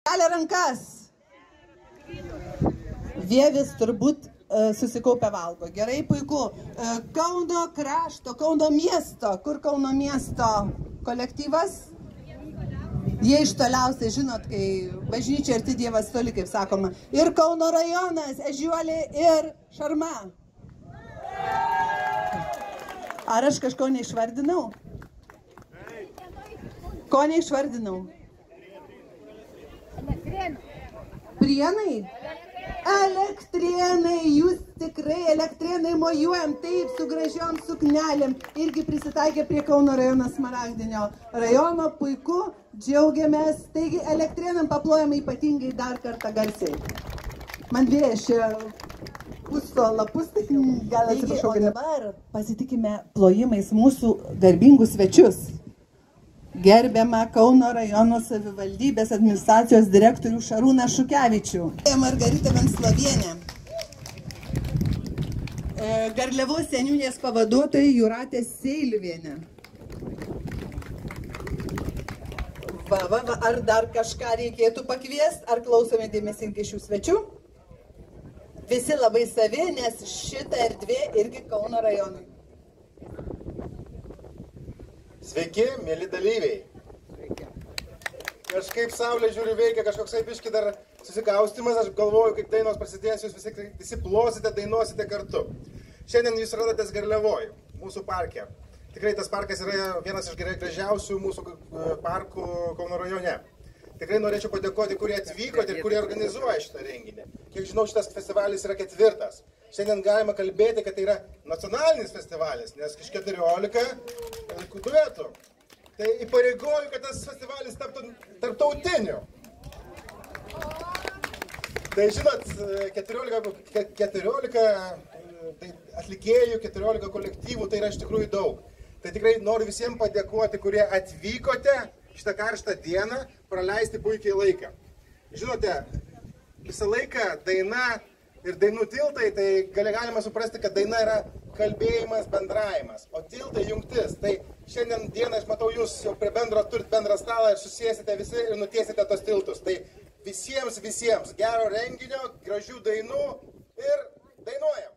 Kelia rankas. Vievis turbūt susikaupę valgo. Gerai, puiku. Kauno krašto, Kauno miesto. Kur Kauno miesto kolektyvas? Jie iš toliausiai, žinot, kai bažnyčia arti Dievas toli, kaip sakoma. Ir Kauno rajonas, Ežiuolė ir Šarma. Ar aš kažko neišvardinau? Ko neišvardinau? Prienai? Elektrėnai, jūs tikrai Elektrėnai mojuojam taip su gražiom suknelėm. Irgi prisitaikė prie Kauno rajono Smaragdinio rajono, puiku, džiaugiamės. Taigi Elektrėnam paplojam ypatingai dar kartą garsiai. Man vėjas čia pusto lapus, tai gal atsiprašau. O dabar pasitikime plojimais mūsų garbingus svečius. Gerbiamą Kauno rajono savivaldybės administracijos direktorių Šarūną Šukevičių. Margarita Venclovienė. Garliavos seniūnės pavaduotoja Jūratė Seilvienė. Ar dar kažką reikėtų pakviesti, ar klausome dėmesingai šių svečių? Visi labai savi, nes šita erdvė irgi Kauno rajonui. Sveiki, mėly dalyviai. Kažkaip saulė žiūri veikia, kažkoks biški dar susikaustimas, aš galvoju, kaip dainos prasidės, jūs visi plosite, dainuosite kartu. Šiandien jūs radatės Garliavoj, mūsų parke. Tikrai tas parkas yra vienas iš gražiausių mūsų parkų Kauno rajone. Tikrai norėčiau padėkoti, kurie atvykote ir kurie organizuoja šitą renginį. Kiek žinau, šitas festivalis yra 4. Šiandien galima kalbėti, kad tai yra nacionalinis festivalis, nes iš 14 duetų. Tai įpareigoju, kad tas festivalis taptų tarptautiniu. Tai žinot, 14 atlikėjų, 14 kolektyvų, tai yra iš tikrųjų daug. Tai tikrai noriu visiems padėkoti, kurie atvykote šitą karštą dieną praleisti puikiai laiką. Žinote, visą laiką daina ir dainų tiltai, tai galima suprasti, kad daina yra kalbėjimas, bendravimas, o tiltai jungtis. Tai šiandien dieną aš matau jūs jau prie turit bendrą stalą ir susėsite visi ir nutiesite tos tiltus. Tai visiems gero renginio, gražių dainų ir dainuojam.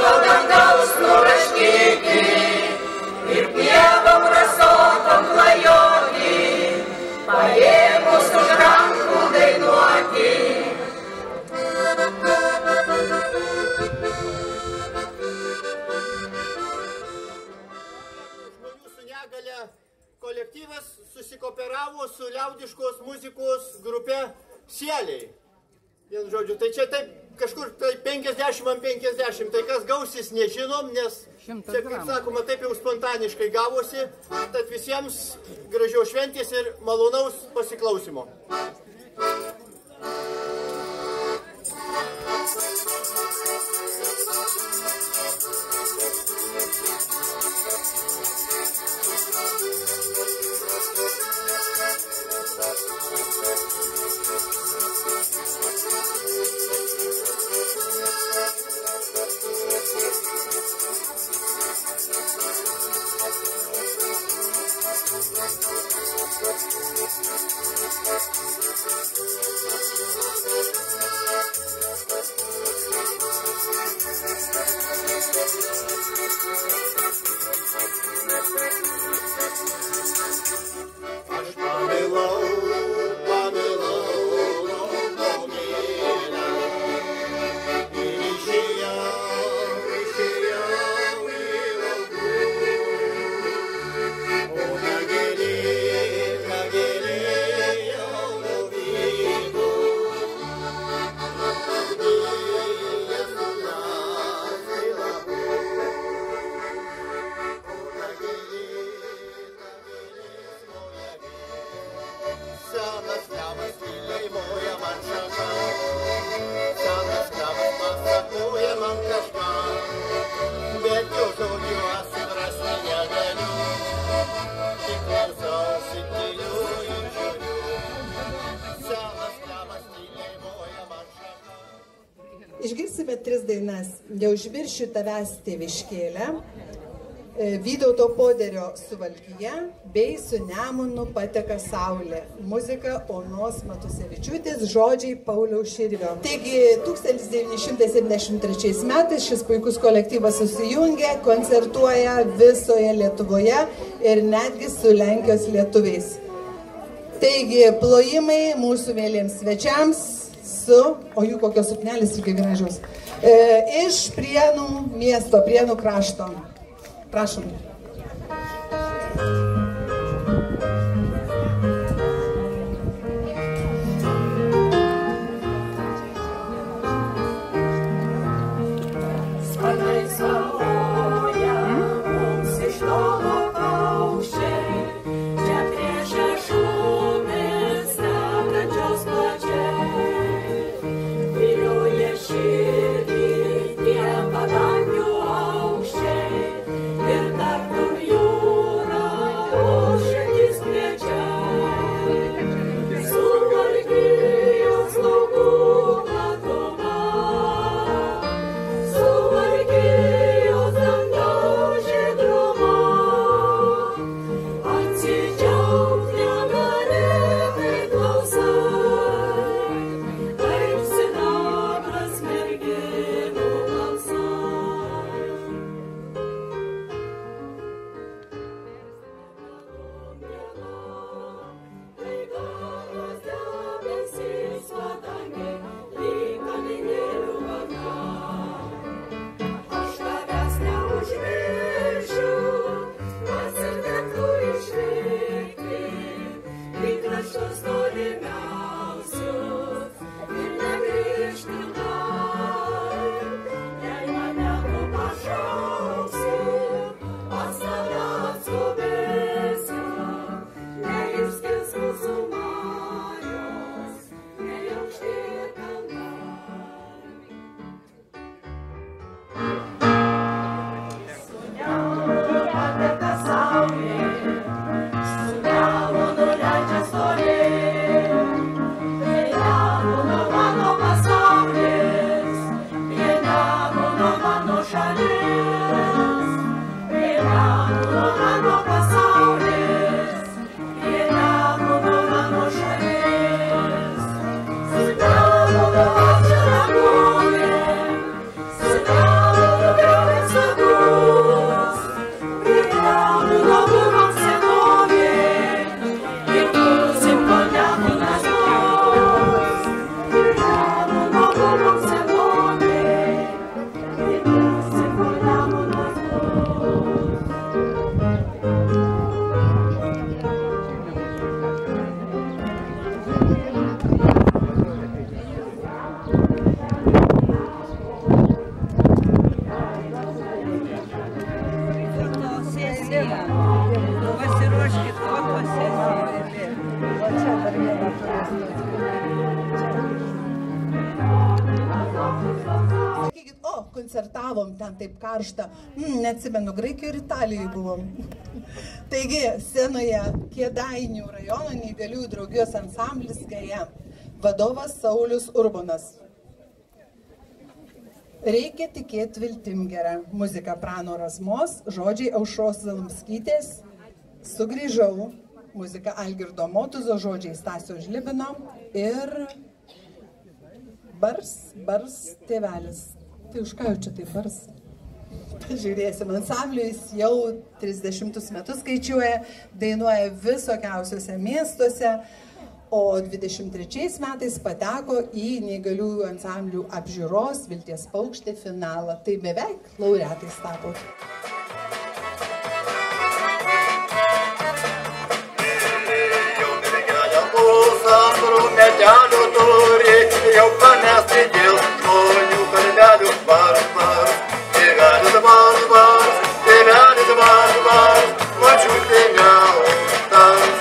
Dangaus nuraškyti ir pievą raso negalią kolektyvas susikooperavo su liaudiškos muzikos grupe Sieliai. Vien žodžiu, tai čia taip kažkur tai 50/50, tai kas gausis nežinom, nes čia, kaip sakoma, taip jau spontaniškai gavosi, tad visiems gražios šventės ir malonaus pasiklausimo. Išgirsime 3 dainas. Neužmiršiu tavęs tėviškėlę, Vytauto Poderio Suvalkija bei Su Nemunu pateka saulė. Muzika Onos Matusevičiūtės, žodžiai Pauliaus Širvio. Taigi 1973 metais šis puikus kolektyvas susijungia, koncertuoja visoje Lietuvoje ir netgi su Lenkijos lietuviais. Taigi plojimai mūsų mėliems svečiams su, o jų kokios suknelės irgi gražios, iš Prienų miesto, Prienų krašto. Prašom. Ir dar koncertavom ten taip karštą. Neatsimenu, Graikijoje ir Italijoje buvom. Taigi, scenoje Kėdainių rajono neįgaliųjų draugijos ansamblis Gaja. Vadovas Saulius Urbonas. Reikia tikėti viltim gerą. Muzika Prano Razmos, žodžiai Aušros Zalumskytės. Sugrįžau. Muzika Algirdo Motuzo, žodžiai Stasio Žlibino. Ir Bars tėvelis. Tai už ką jau čia tai Bars? Žiūrėsim, ansambliui jau 30 metus skaičiuoja, dainuoja visokiausiuose miestuose. O 23 metais pateko į neįgaliųjų ansamblių apžiūros Vilties paukštė finalą. Tai beveik laureatais tapo. Pusantrų metelių turi, jau pamesti dėl žmonių kalbelių. Bars, bars, tėvelis bars, bars, tėvelis bars, bars, močiutė neužtars.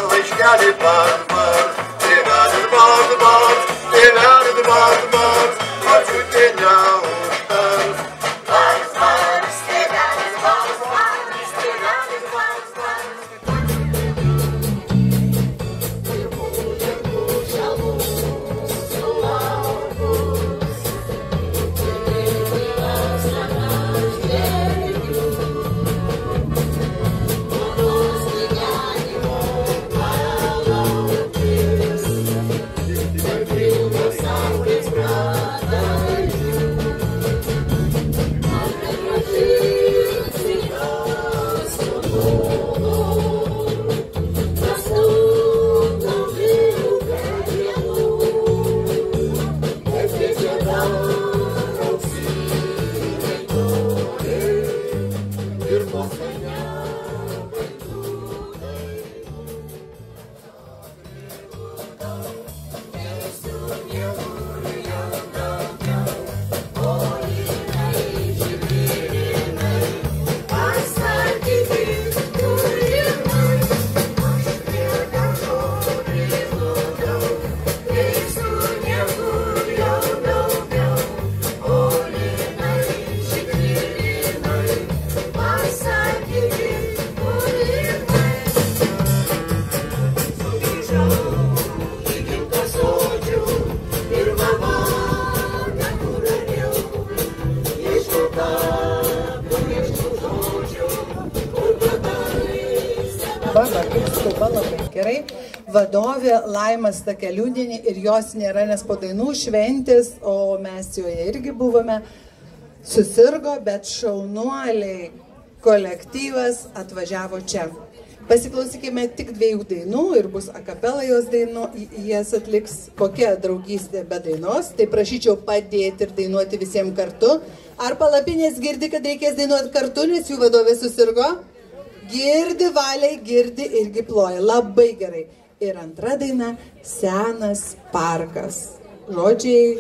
Laiškelį bars, bars, tėvelis bars, bars, tėvelis bars, bars, močiutė neužtars. Bars, bars, tėvelis bars, bars, tėvelis bars, bars. Gerai, vadovė Laima Stakeliūnienė ir jos nėra, nes po dainų šventės, o mes joje irgi buvome, susirgo, bet šaunuoliai kolektyvas atvažiavo čia. Pasiklausykime tik 2 dainų ir bus akapela jos dainų, jas atliks kokia draugystė be dainos, tai prašyčiau padėti ir dainuoti visiems kartu. Ar palapinės girdi, kad reikės dainuoti kartu, nes jų vadovė susirgo? Girdi, valiai, girdi irgi ploja. Labai gerai. Ir antra daina Senas parkas. Žodžiai,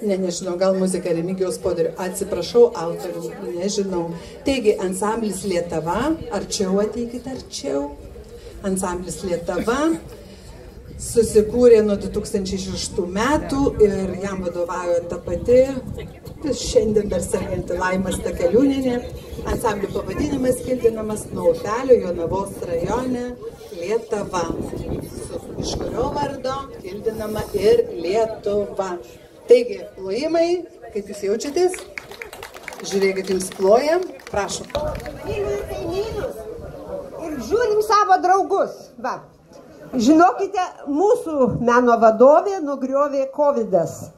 nežinau, gal muzika Remigijaus Poderio. Atsiprašau, autorių, nežinau. Taigi, ansamblis Lietava. Arčiau ateikit, arčiau. Ansamblis Lietava susikūrė nuo 2006 metų ir jam vadovauja ta pati, šiandien dar serganti Laima Stakeliūnienė. Ansamblių pavadinimas kildinamas nuo upelio Jonavos rajone Lietava, iš kurio vardo kildinama ir Lietuva. Taigi, plojimai, kaip jūs jaučiatės? Žiūrėkit, jums plojam, prašom. Mylim kaimynus ir žiūrim savo draugus. Va. Žinokite, mūsų meno vadovė nugriovė Covidas.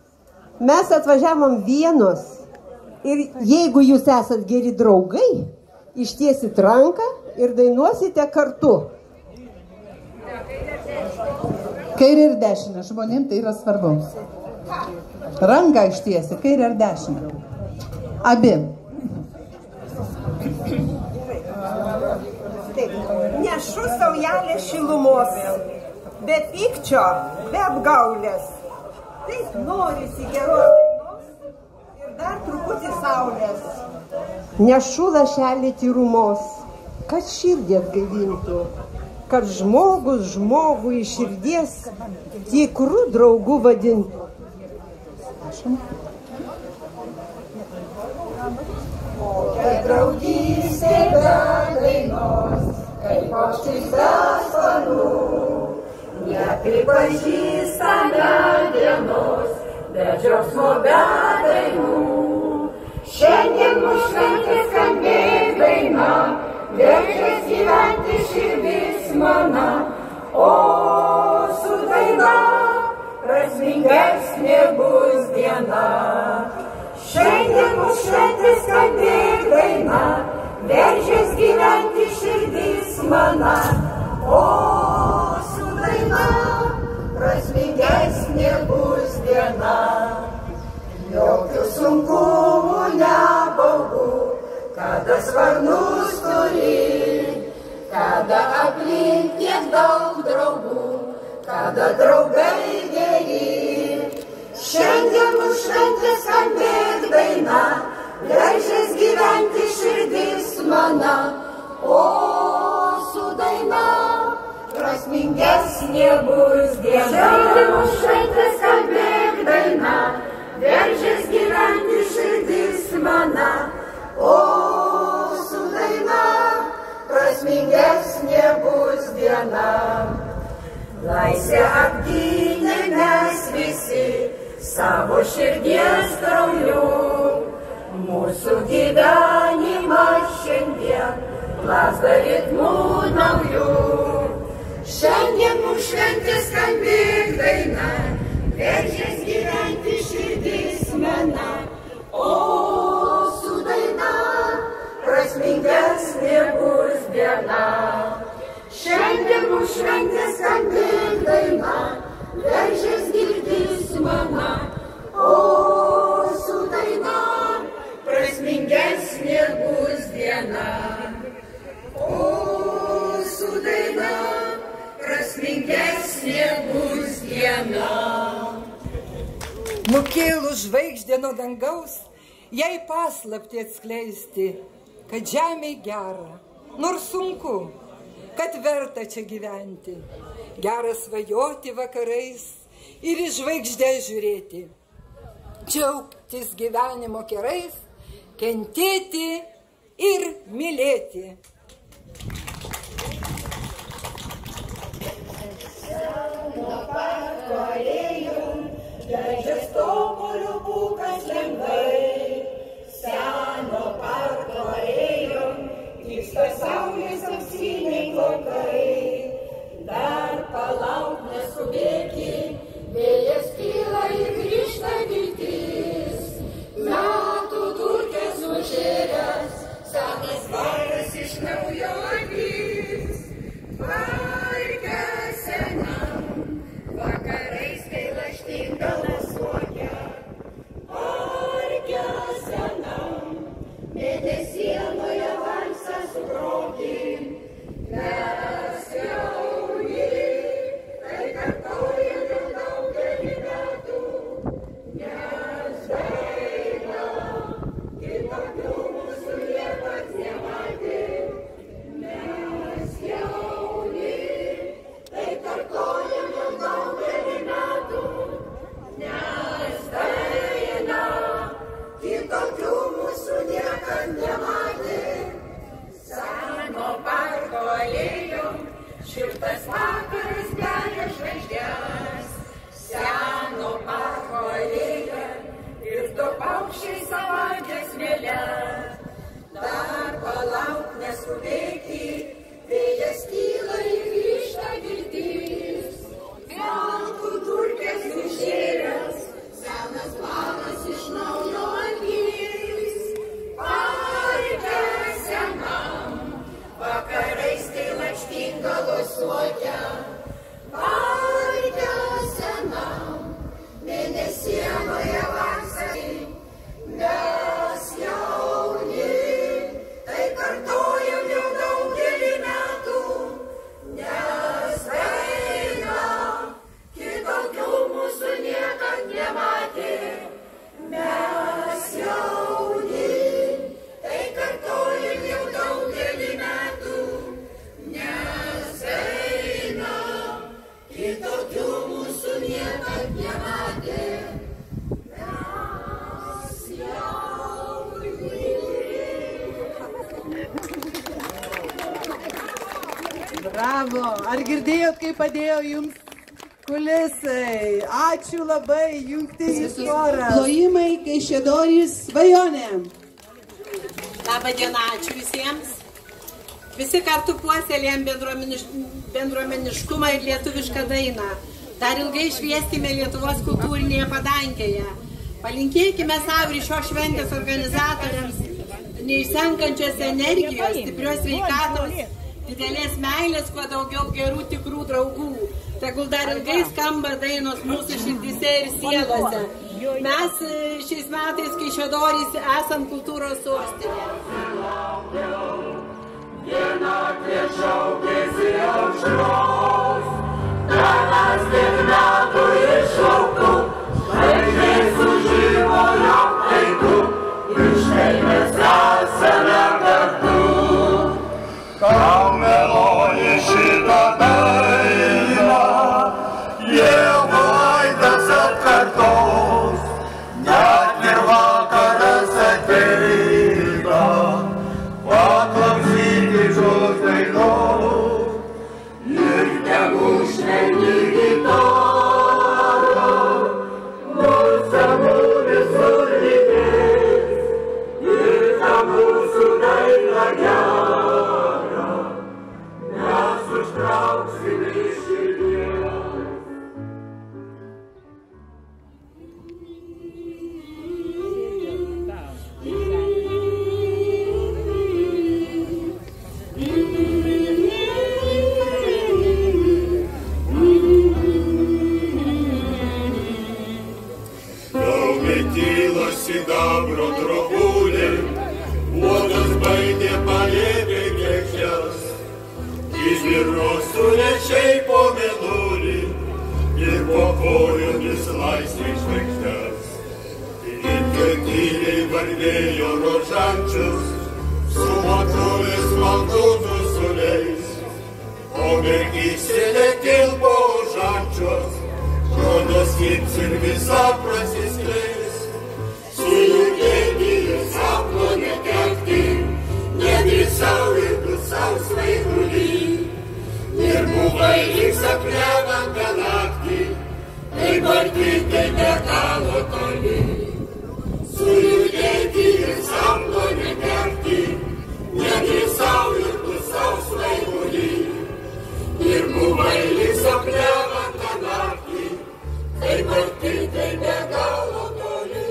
Mes atvažiavom vienos ir jeigu jūs esat geri draugai, ištiesit ranką ir dainuosite kartu. Kairė ir dešinė, žmonėm tai yra svarbu. Ranką ištiesi, kairė ir dešinė. Abi. Nešu saujelę šilumos, be pykčio, be apgaulės. Taip norisi geros dainos ir dar truputį nebijoti saulės. Nešu lašelį tyrumos, kad širdį atgaivintų, kad žmogus žmogų iš širdies tikrų draugų vadintų. Kokia draugystė be dainos, kaip paukštis be sparnų, nepripažįstame dienos, be džiaugsmo be dainų. Šiandien mūsų šventės skambės daina, verčias gyventi širdis mana, o su daina prasmingesnė bus diena. Šiandien mūsų šventės skambės daina, verčias gyventi širdis mana, o su daina prasmingesnė bus diena. Jokių sunkumų nebaugu, kada sparnus turi, kada aplink tiek daug draugų, kada draugai geri. Šiandien mūsų šventės skambės daina, verčias gyventi širdis mana, o su daina prasmingesnė bus diena. Šiandien mūsų šventės skambės daina, verčias gyventi širdis mana, o su daina prasmingesnė bus diena. Laisvę apgynė mes visi savo širdies krauju, mūsų gyvenimas šiandien plazda ritmų naujų. Šiandien mūsų šventės skambės daina, verčias gyventi širdis mana, o su daina prasmingesnė bus diena. Šiandien mūsų šventės skambės daina, verčias girdis mana, o su daina prasmingesnė bus diena. O su daina prasmingesnė bus diena. Nukėlus žvaigždę nuo dangaus, jai paslaptį atskleisti, kad žemė gera, nors sunku, kad verta čia gyventi. Gera svajoti vakarais ir į žvaigždę žiūrėti. Džiaugtis gyvenimo kerais, kentėti ir mylėti. Leidžias topolių pūkas lengvai, seno parko ėjom, vyksta saulės auksiniai plaukai. Dar palauk neskubėki, vėjas kyla ir grįžta viltis. Metų dulkės nužėręs, senas varas iš naujo atgis. Varge senam, vakarais kai lakštingalas suokia. Varge senam, mėnesienoje valsą sugrokim. Mes jauni, tai kartojam jau daugelį metų, nes daina kitokių mūsų niekas nematė. Mes jauni, tai kartojam jau daugelį metų, nes daina kitokių mūsų niekas nematė. Seno parko alėjom, šiltas vakaras beria žvaigždės. Seno parko alėja ir du paukščiai savadės mėlė. Dar palauk neskubėki, vėjas kyla ir grįžta viltis. Metų dulkės nužėręs, senas varas iš naujo atgis. Varge senam, vakarais kai lakštingalos suokia. Varge senam, mėnesienoje vasarai. Mes jauni, tai kartojam jau daugelį metų, nes daina kitokių mūsų niekad nematė. Mes jauni. Nu, ar girdėjot, kaip padėjo jums kulisai? Ačiū labai, jungtinis choras. Plojimai, Kaišiadorys svajonė. Labą dieną, ačiū visiems. Visi kartu puoselėjam bendruomeniškumą ir lietuvišką dainą. Dar ilgai švieskime Lietuvos kultūrinėje padangėje. Palinkėkime savo ir šios šventės organizatoriams neišsenkančios energijos, stiprios sveikatos, didelės meilės, kuo daugiau gerų tikrų draugų. Tegul dar ilgai skamba dainos mūsų širdise ir sielose. Mes šiais metais Kaišiadorys esam kultūros sostinė. Vienatvė šaukėsi aušros, tavęs tiek metų išlauktų, žvaigždės sužyvojo laiku, ir štai mes esame kartu. Kam meluoji šitą dainą, Dievo aidas atkartos, net ir vakaras ateina, paklausyti šios dainos, ir tegu švelni gitara, nors abu visur lydės, ir ta mūsų daina gera, mes užtrauksim iš širdies. Sidabro drobulė, uodas baidė palėpė kekšės, išvirros sunešiai po mėnulį ir po kojomis laisvai žvaigždės. Ir tyliai varvėjo rožančius, su motulės maldūnų suleis, o mergyselė tilpo žančios, žodos kips ir visa prasiskleis. Sujudėti ir sapno netekti, nedrįsau ir dusau svaigulį. Ir buvai lyg sapne man per naktį, taip arti, taip be galo toli. Sujudėti ir sapno netekti, nedrįsau ir dusau svaigulį. Ir buvai lyg sapne man per naktį, taip arti, taip be galo toli.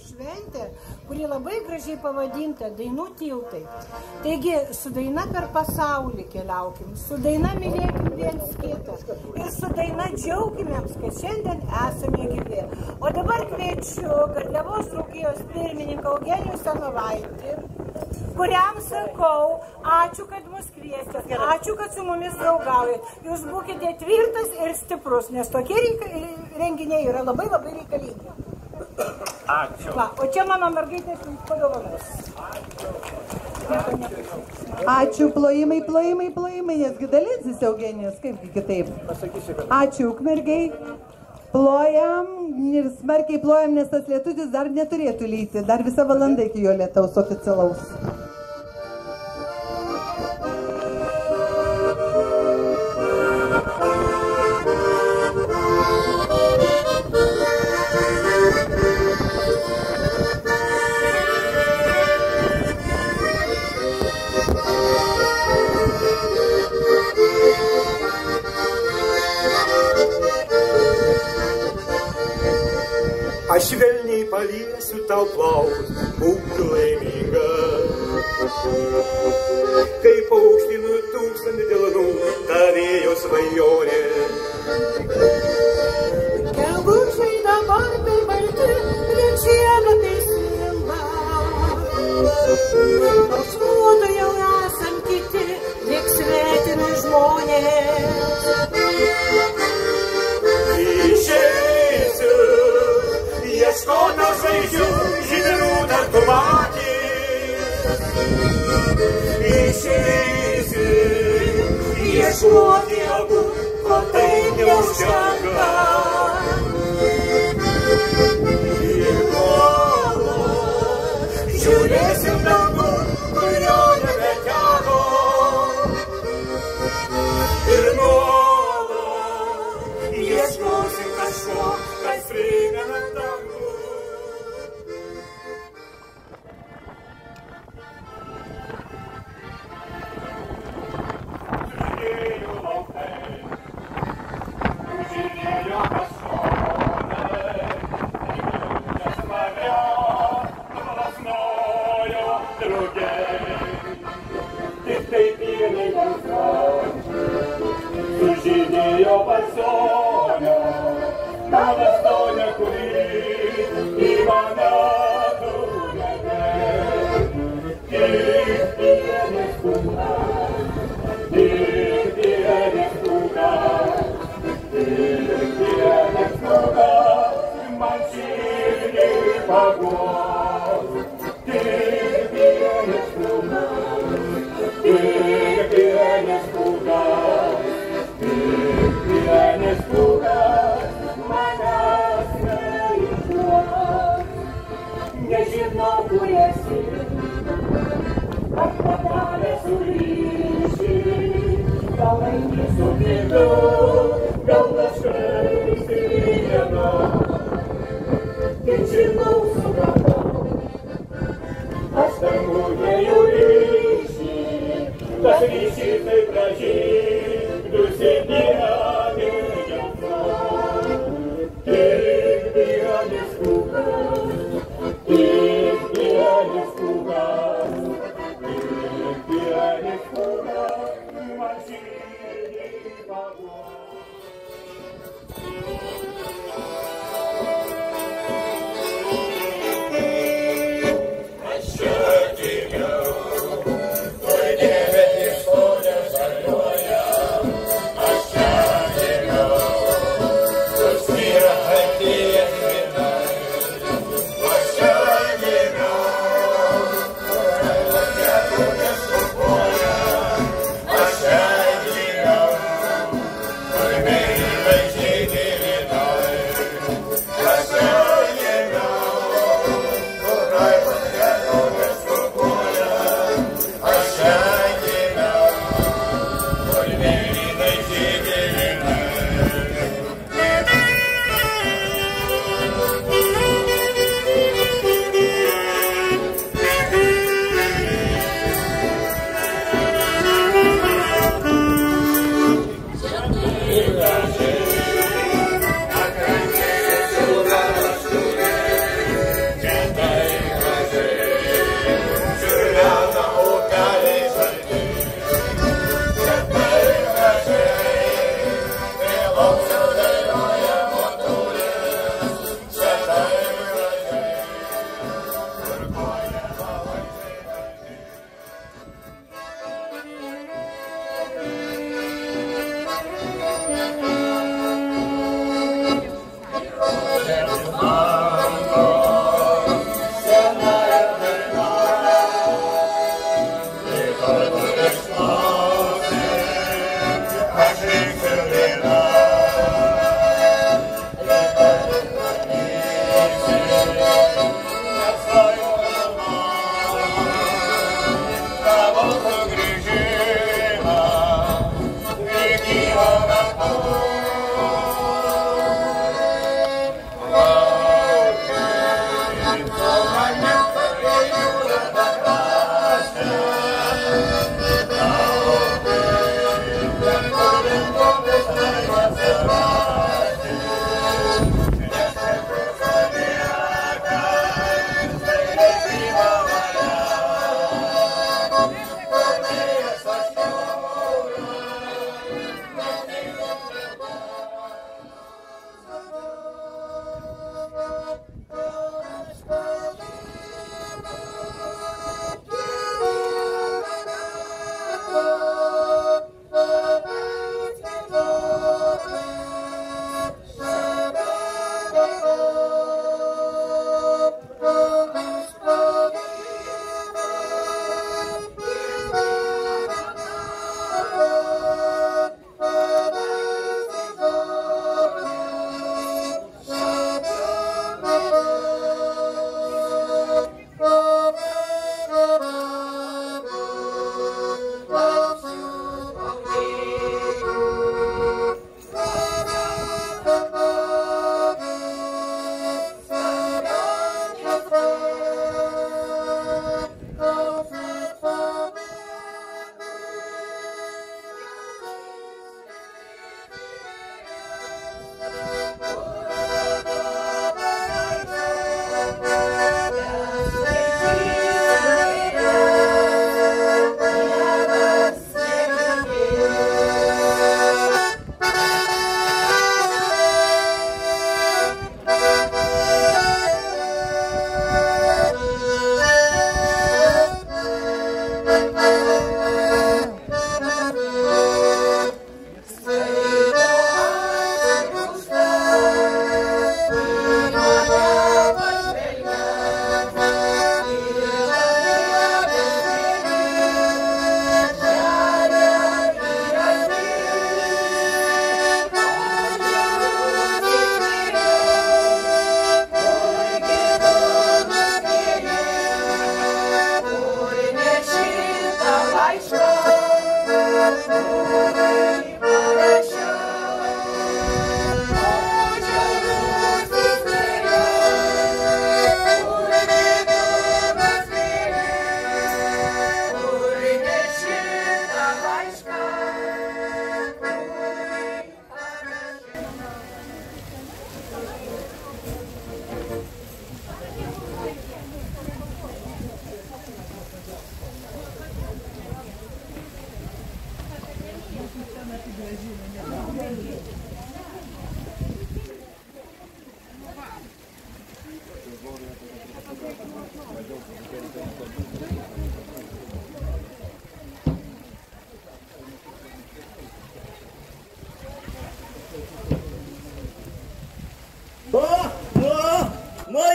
Šventė, kuri labai gražiai pavadinta Dainų tiltai. Taigi, su daina per pasaulį keliaukim, su daina mylėkim viens kitą ir su daina džiaugimėms, kad šiandien esame gyvi. O dabar kviečiu Garliavos draugijos pirmininką Eugenijų Stanovaitį, kuriam sakau, ačiū, kad mus kviesite, ačiū, kad su mumis draugaujat. Jūs būkite tvirtas ir stiprus, nes tokie renginiai yra labai labai reikalingi. Ačiū. Va, o čia mano mergaitė padovanos. Ačiū. Ačiū, plojimai, plojimai, plojimai, nesgi dalinsis Eugenijus, kaipgi kitaip. Ačiū ukmergiai, plojam ir smarkiai plojam, nes tas lietutis dar neturėtų lyti, dar visa valanda iki jo lietaus oficialaus. Aš švelniai paliesiu tau plaukus, būk laiminga. Kai paukštį nuo 1000 delnų tavėjo svajonė. Kelgučiai dabar tai balti, riekšiena tai svilna. Nors mūdu jau esam kiti, lyg svetimi žmonės. Išeisiu, ieškota žvaigždžių, žydrų dar tu matys. Išeisi, ieškoti abu, ko taip neužtenka. Ir nuolat žiūrėsim dangų, kurio nebeteko. Ir nuolat ieškosim kažko, kas primena dangų. Sužydėjo pasonio, ta vastonė, kuri į mane tunebe. Tik vienas kūnas, tik vienas kūnas, tik vienas kūnas, man širdį paguos. Tik vienas kūnas, tik vienas kūnas. Vienas kūnas manęs neišduos. Nežinau, kur esi, ar padarė sugrįžti. Gal eini su kitu, gal kažkas viena. Tik žinau, supratau, aš danguje jau ryšį, tas ryšys taip gražiai.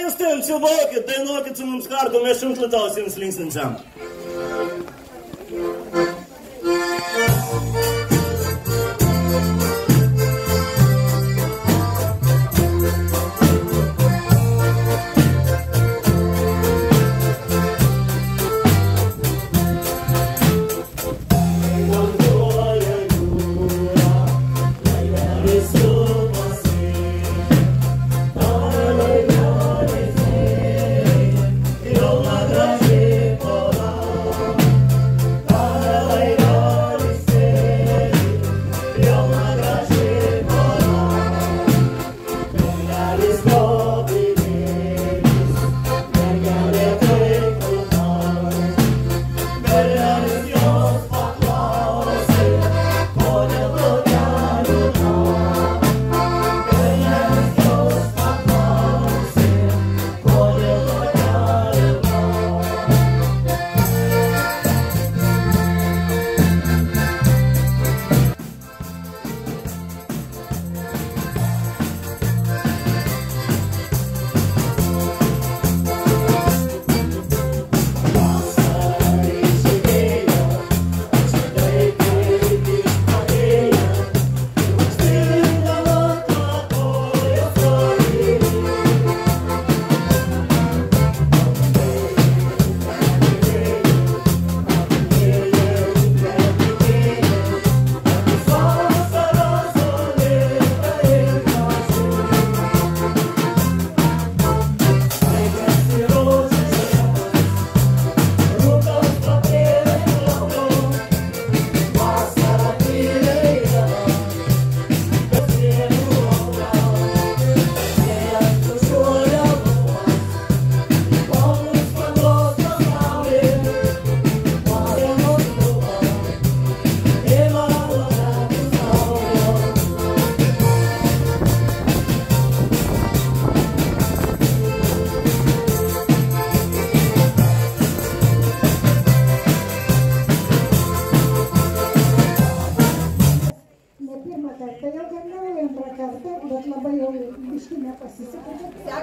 Jūs ten čiubokit, dainuokit su mums kartu, mes šimtlitaus jums linksminčiam.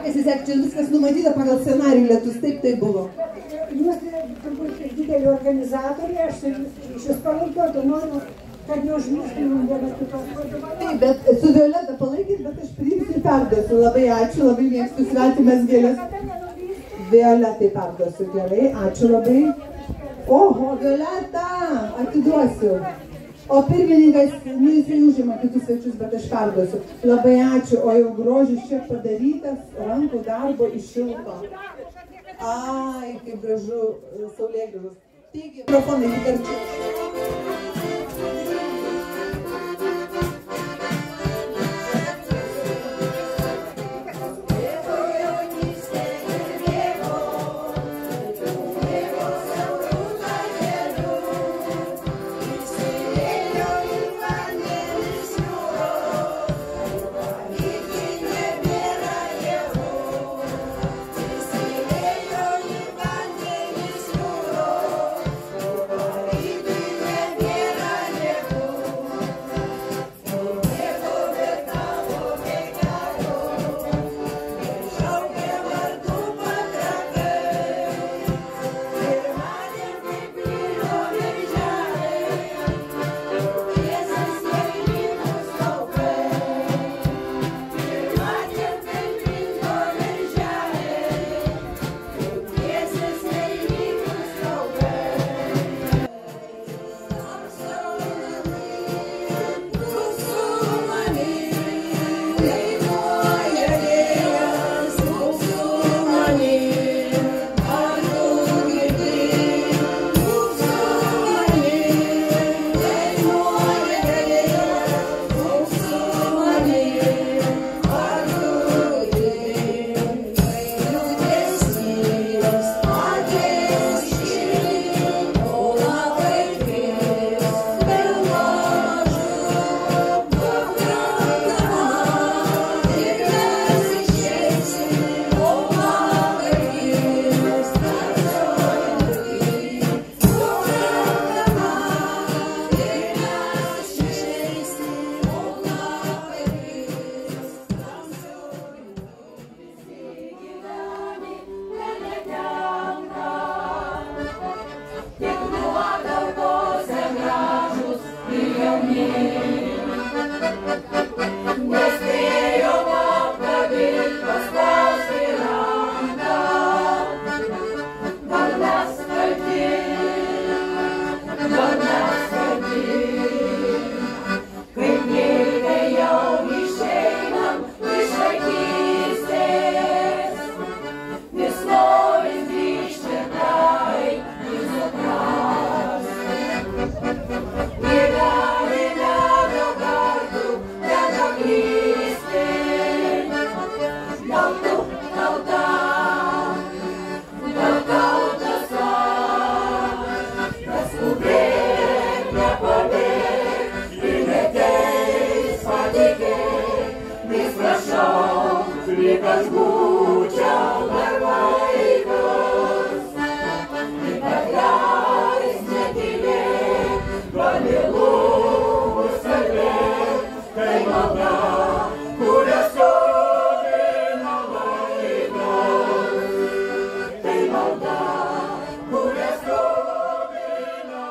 Sekasi sekti, čia viskas numatyta pagal scenarijų, lietus taip tai buvo. Jūs turbūt dideli organizatoriai, aš iš palaikiuotų noriu, kad neužmirštumėm vieną kitos vadovauti. Taip, bet su Violeta palaikyt, bet aš priimsiu ir perduosiu. Labai ačiū, labai mėgstu svetimas gėlės. Violetai perduosiu, gerai, ačiū labai. Oho, Violeta, atiduosiu. O pirmininkas, jisai užima kitus svečius, bet aš perduosiu. Labai ačiū, o jau grožis čia padarytas, rankų darbo iš šilto. Ai, kaip gražu saulėgrįžus. Taigi, mikrofonai, įkarčiu. Yeah. aš būčiau dar vaikas, ir kad leis netylėt, pamilus kalbėt, tai malda, kurią skubina laikas, tai malda, kurią skubina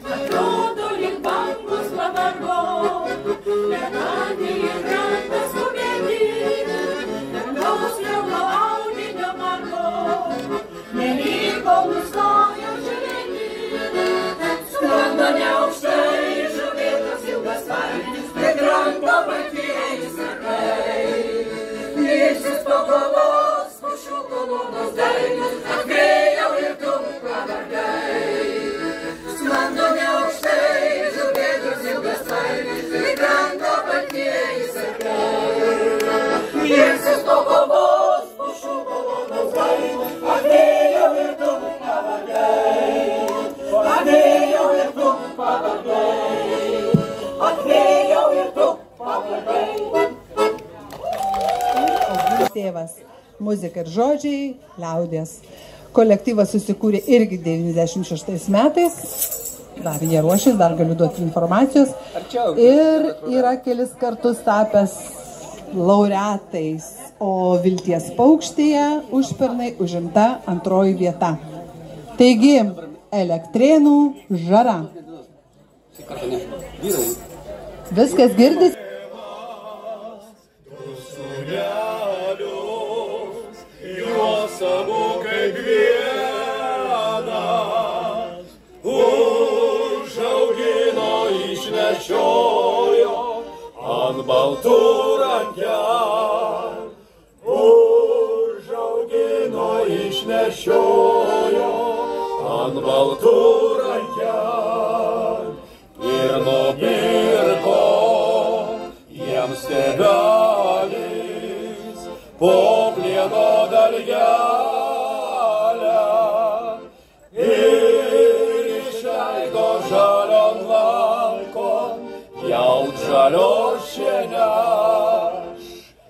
Atrodo, lyg bangos pavargo, bet man į krantą skubėti, dangaus jauno audinio margo, neliko nustojo žiūrėti. Sklando neaukštai žuvėtas ilgas sparnis, prie kranto baltieji sargai. Mirsis po kovos, pušų kolonos dainos, atkrėjau ir tu pavargai. Sklando neaukštai žuvėtas ilgas sparnis, prie kranto baltieji sargai. Mirsis po kovos, pušų kolonos dainos, atkrėjau ir tu pavargai. Atkrėjau ir tu pavargai. Atkrėjau ir tu pavargai. Tėvas. Muzika ir žodžiai, liaudies. Kolektyvas susikūrė irgi 96 metais. Dar jie ruošės, dar galiu duoti informacijos. Ir yra kelis kartus tapęs laureatais, o Vilties paukštyje užpernai užimta antroji vieta. Taigi, Elektrėnų žara. Viskas girdis? Juos abu kaip vienas užaugino, išnešiojo ant baltų rankelių. Užaugino, išnešiojo ant baltų rankelių ir nupirko jiems tėvelis po plieno dalgelę ir išleido žalion lankon jaut žalios šieneš.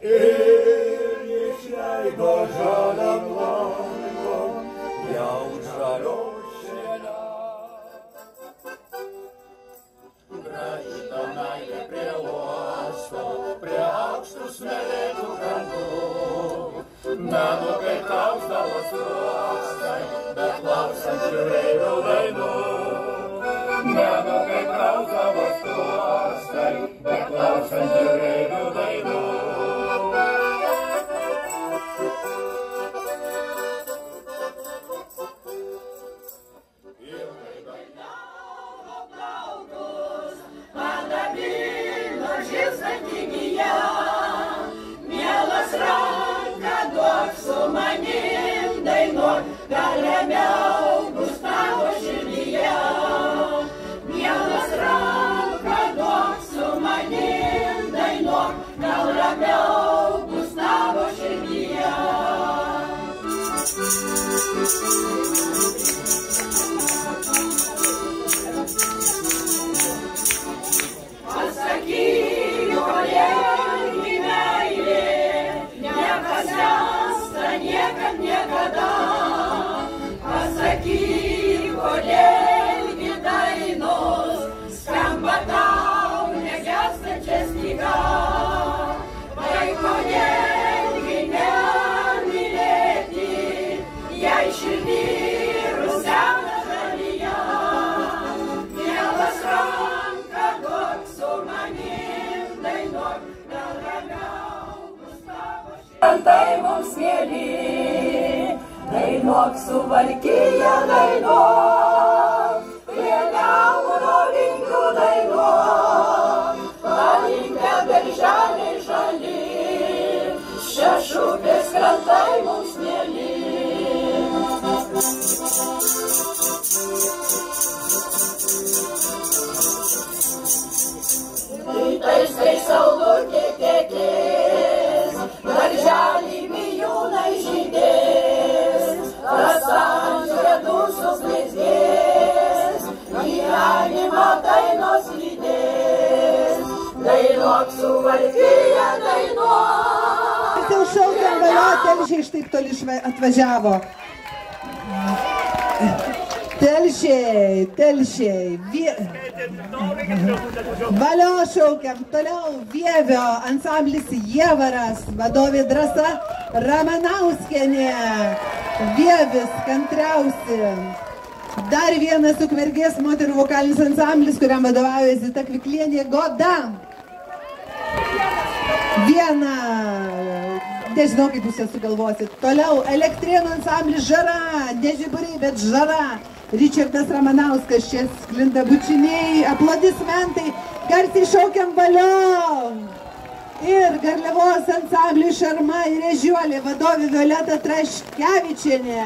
Ir išleido žalion lankon jaut žalios šieneš. Gražino meilė prie uosto, prie aukštų smėlėtų krantų. Menu kaip kausdavo skruostai, bet klausant jūreivių dainų. Menu kaip kausdavo skruostai, bet klausant jūreivių dainų. Padabino žilstantygyje, mielas ranka duok su manim dainuok, gal ramiau bus tavo širdyje. Mielas ranka duok su manim dainuok, gal ramiau bus tavo širdyje. Pasakyk, kodėl gi meilė nepasensta niekad niekada. Pasakyk, kodėl gi dainos skamba tau negęstančia styga. Tai kodėl gi nemylėti, jei širdį rusena žalyje. Mielas ranka duok su manim dainuok, gal ramiau bus tavo širdį. Antai mums mėly, dainuok Suvalkija, dainuok, prie Nemuno vingių dainuok, palinkę berželiai žali, Šešupės krantai mums mėly. Rytais tai saulutė tekės, darželį vijūnai žydės, kas ant Telšiai iš taip toli atvažiavo. Telšiai. Valio šaukiam. Toliau Vievio ansamblis Jievaras, vadovė Drąsa Ramanauskienė. Vievis kantriausi. Dar vienas Ukmergės moterų vokalinis ansamblis, kuriam vadovauja Zita Kviklienė Goda. Vieną, nežinau kaip jūs ją sugalvosit. Toliau Elektrėnų ansamblis Žara, ne žiburiai, bet Žara. Ričardas Ramanauskas, čia sklinda bučiniai, aplodismentai, garsiai šaukiam valio. Ir Garliavos ansambliui Šarma ir Ežiuolė, vadovė Violeta Traškevičienė.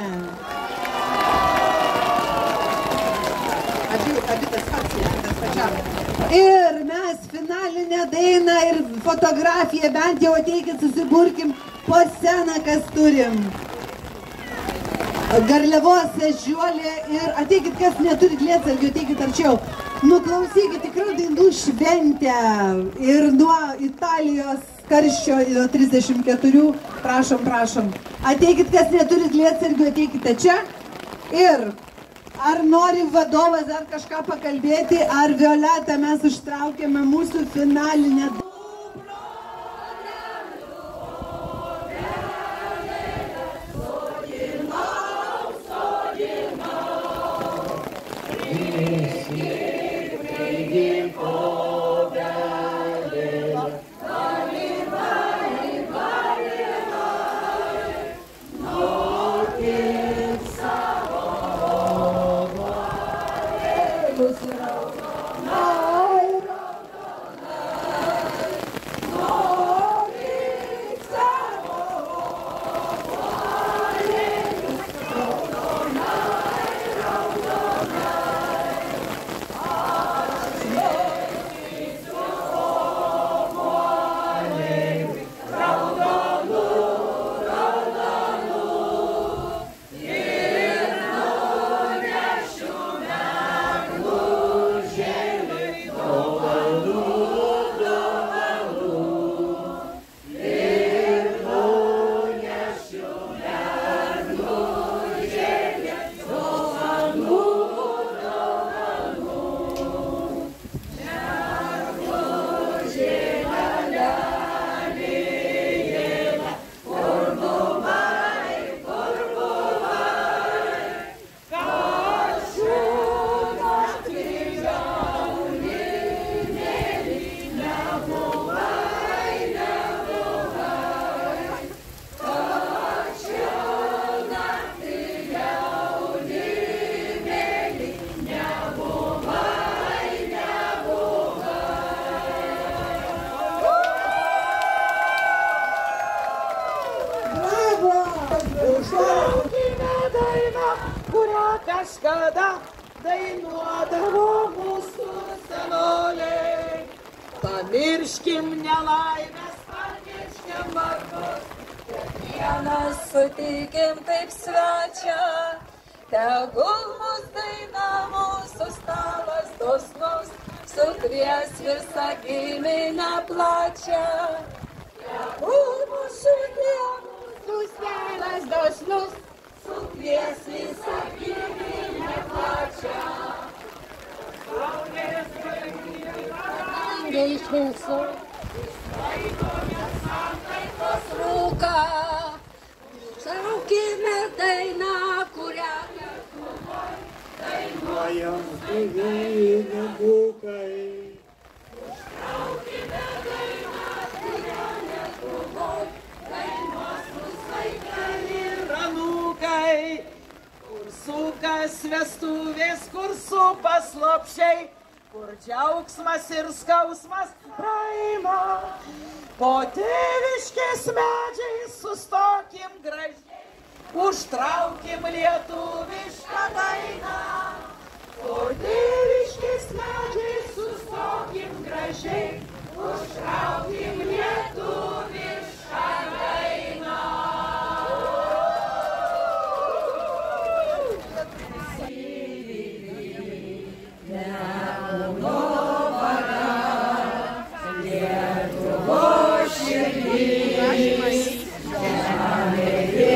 Ir mes finalinę dainą ir fotografiją bent jau ateikit, susiburkim po sceną, kas turim. Garliavos Ežiuolė ir ateikit, kas neturit lietsargių, ateikit arčiau. Nuklausykit tikrų dainų šventę ir nuo Italijos karščio nuo 34, prašom. Ateikit, kas neturit lietsargių, ateikite čia. Ir ar nori vadovas dar kažką pakalbėti, ar Violeta mes užtraukėme mūsų finalinę dainą. Kažkada dainuodavo mūsų senoliai. Pamirškim nelaimės, pamirškim vargus. Kiekvienas sutikim taip svečią, tegul mus daina mūsų stalas dosnus, sukvies visą giminę plačią. Tegul mūsų mūsų stalas dosnus, sukvies visą giminę plačią. Kadangi iš mūsų laikome santaikos rūką, šaukime dainą, kurią Lietuvoj dainuojam gyvybę būkai. Šaukime dainą, kurią Lietuvoj dainuos mūsų vaikai ir anūkai. Kur sukas vestuvės, kur supas lopšiai, kur džiaugsmas ir skausmas praeina. Po tėviškės medžiais sustokim gražiai, užtraukim lietuvišką dainą. Po tėviškės medžiais sustokim gražiai, užtraukim lietuvišką dainą. Lietuvos širdis, Amen.